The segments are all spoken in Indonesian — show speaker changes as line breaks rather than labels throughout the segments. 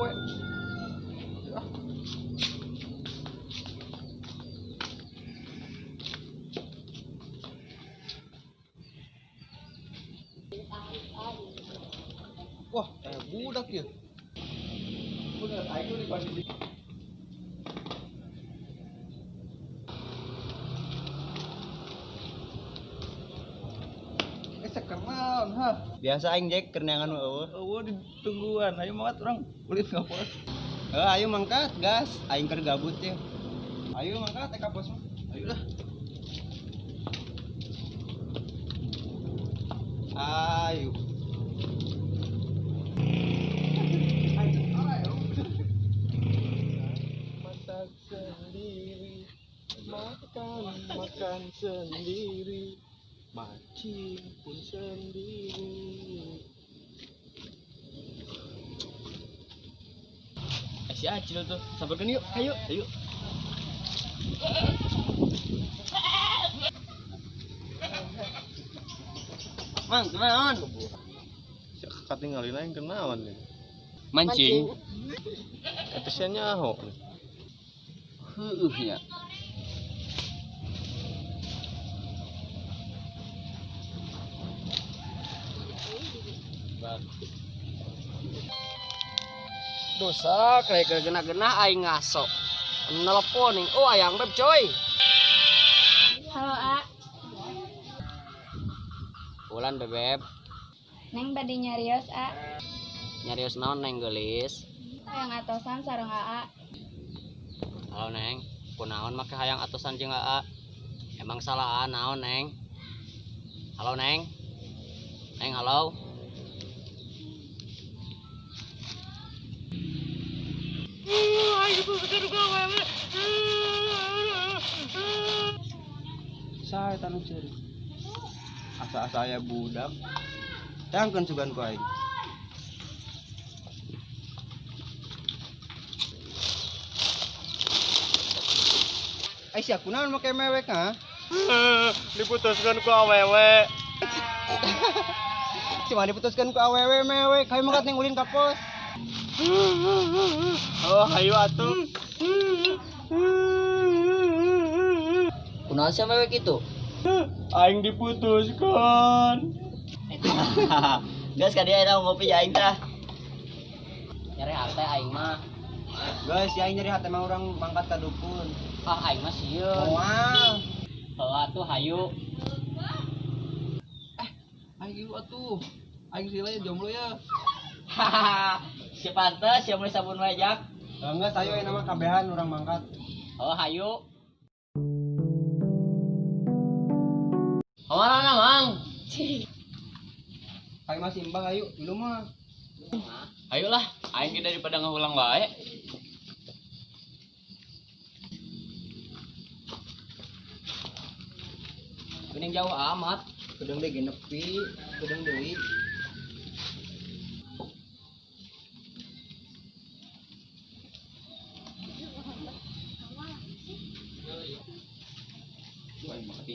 awewe. Wah, budak ya. Bener, ayo di kondisi. Sekarang, ha.
Biasa aing Jack kerenangan eueuh.
Di tungguan, ayo mangkat orang kulit ngapos.
Ayo mangkat gas, aing keur gabut ya.
Ayo mangkat teh kapos. Ayo dah.
Ayo.
Masak sendiri, makan sendiri, mancing pun sendiri.
Si Acil tuh, samperin yuk, ayo. Mang, kenaon?
Katinggalin aing kenaon nih.
Mancing.
Etesnya nyaho.
Ya.
Dosa kayak kegena-gena aing ngaso. Nelpon nih. Oh, ayang beb coy.
Halo, A.
Ulan bebeb.
Neng bade nyarios, A.
Nyarios naon neng gelis.
Hayang atosan sareng AA.
Halo neng. Kunaon make hayang atosan jeung AA? Emang salah naon neng? Halo neng. Neng halo.
Saya tanu ceri. Asa-asa aya budak. Tangkeun sugan ku aing. Aisyah kunaon make mewek ha?
Diputuskan ku awewe.
Cuma diputuskan ku awewe mewek, hayu mangkat ning ulin ka pos.
Oh, hayu atuh.
Kunaon sia mewek itu?
Aing diputuskan.
Gas ka dia eta ngopi ya aing tah. Nyari hate aing mah.
Guys, ya aing nyari hate mah urang mangkat ka dukun.
Ah aing mah sieun.
Moal.
Heuh atuh hayu.
Aing atuh. Aing sila jomblo ya.
Si pantes sia mulai sabun wajak.
Enggak, sayo nama kabehan urang mangkat.
Oh hayu. Kemana mang?
Kayak masih imbang ayo, minum mah.
Ayolah, aing ge daripada ngahulang wae. Geuning jauh amat.
Kedeng deui nepi, kedeng deui.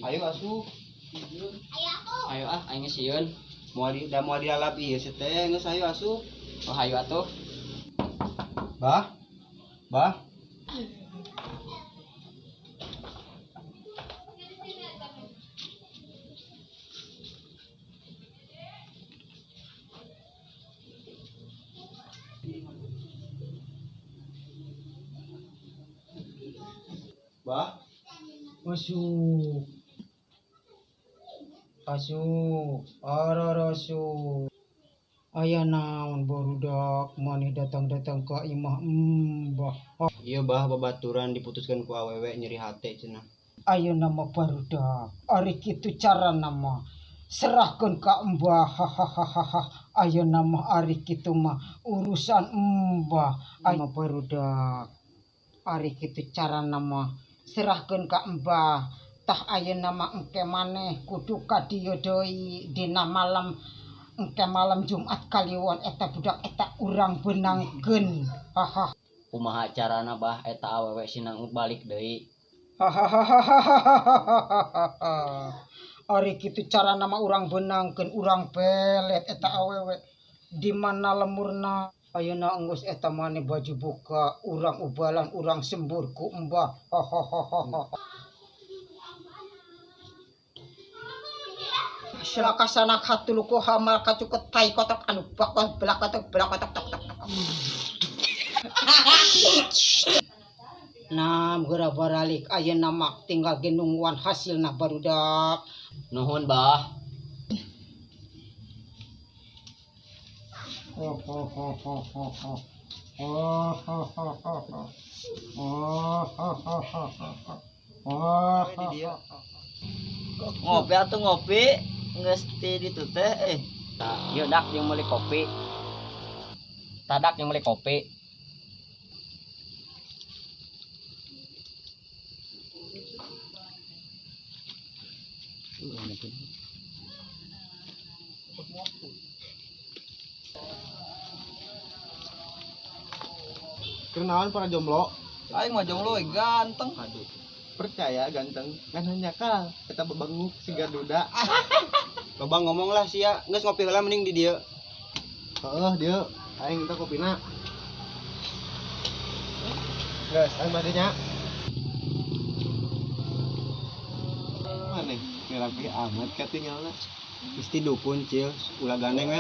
Ayo asuh.
Ayo ah, aing sieun.
Moal dialap ieu teh geus ayo asuh.
Oh hayu atuh.
Bah. Bah.
Masuk. Ararasu. Aya naon barudak maneh datang-datang ka imah Mbah.
Iya bah babaturan diputuskan ku awewe nyeri hate cenah.
Aya nama barudak. Ari kitu cara nama. Serahkeun ka Mbah. Hahaha. Aya nama ari kitu mah urusan Mbah. Aya barudak. Ari kitu cara nama. Serahkeun ka Mbah. Tah aya nama engke maneh kudu ka dieu deui dina malam engke malam Jumat Kaliwon eta budak eta urang beunangkeun. Haha.
Kumaha carana bah eta awewe sinang balik deui?
Ari kitu carana mah urang beunangkeun urang pelet eta awewe. Di mana lemurna Ayeuna enggeus eta maneh baju buka, urang ubalan, urang sembur ku Mbah. Silaka sanak hatul ku hamal kacuket tai kotok anu bakal belak kotok tok. Nam geura baralik ayeuna mak tinggal genungguan hasilna barudak.
Nuhun bah.
Ngopi atuh ngopi. Geus ti ditu teh
Ieu dak yang meuli kopi. Tadak yang meuli kopi.
Kenalan para jomblo.
aing mah jomblo we ganteng.
Aduh. Percaya ganteng. Kan hanya kal kita bebanguk si Garuda.
Babang ngomong lah sia, geus ngopi heula mending di dieu.
Heeh, dia aing minta kopina. Guys, aing badenya. Mana? Ngerapi amat katinggalna.
Mesti dukun cil, ulah gandeng we.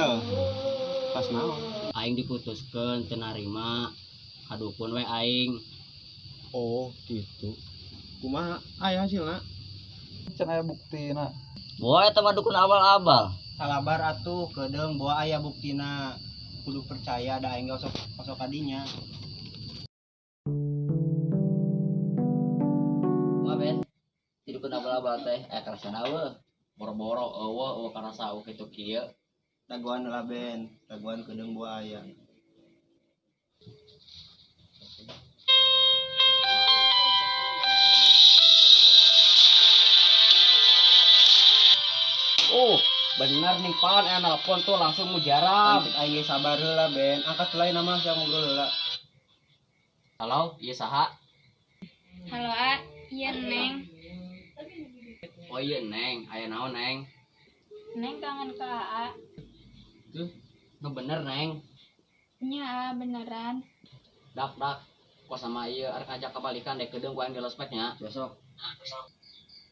Pas naon?
Aing diputuskeun teu narima. Kadukun we aing.
Oh, gitu. Kumaha aya hasilna?
Can aya buktina.
Boy eta mah dukun abal-abal.
Salabar atuh kedeung bawa aya buktina. Kudu percaya da aing osok kadinya.
Wah Ben, ti dukun abal-abal teh karasana eueuh. Boro-boro eueuh karasa kitu kieu.
Daguan heula Ben, daguan kedeung bawa aya.
Bener nih pan nelpon tuh langsung mujarab.
Cek aing ge sabar heula Ben, angkat heula nama sia ngobrol heula.
Halo, ieu saha?
Halo A, iya Neng.
Oh iya Neng, aya naon Neng?
Neng kangen ke A.
Tuh, nu bener Neng.
Nya A beneran.
Dak, kok sama ieu arek ngajak kebalikan deh kedeung ku aing di lospeknya besok.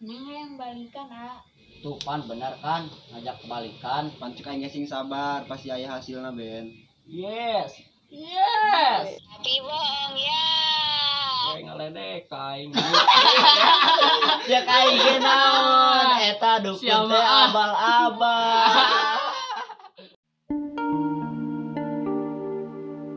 Neng yang balikan A.
Tuh pan bener kan ngajak kebalikan.
Pan cek aing ge sing sabar, pasti aya hasilna Ben.
Yes.
Tapi bohong ya.
Kowe ngaledek aing.
Ya kayak naon eta dukun teh abal-abal.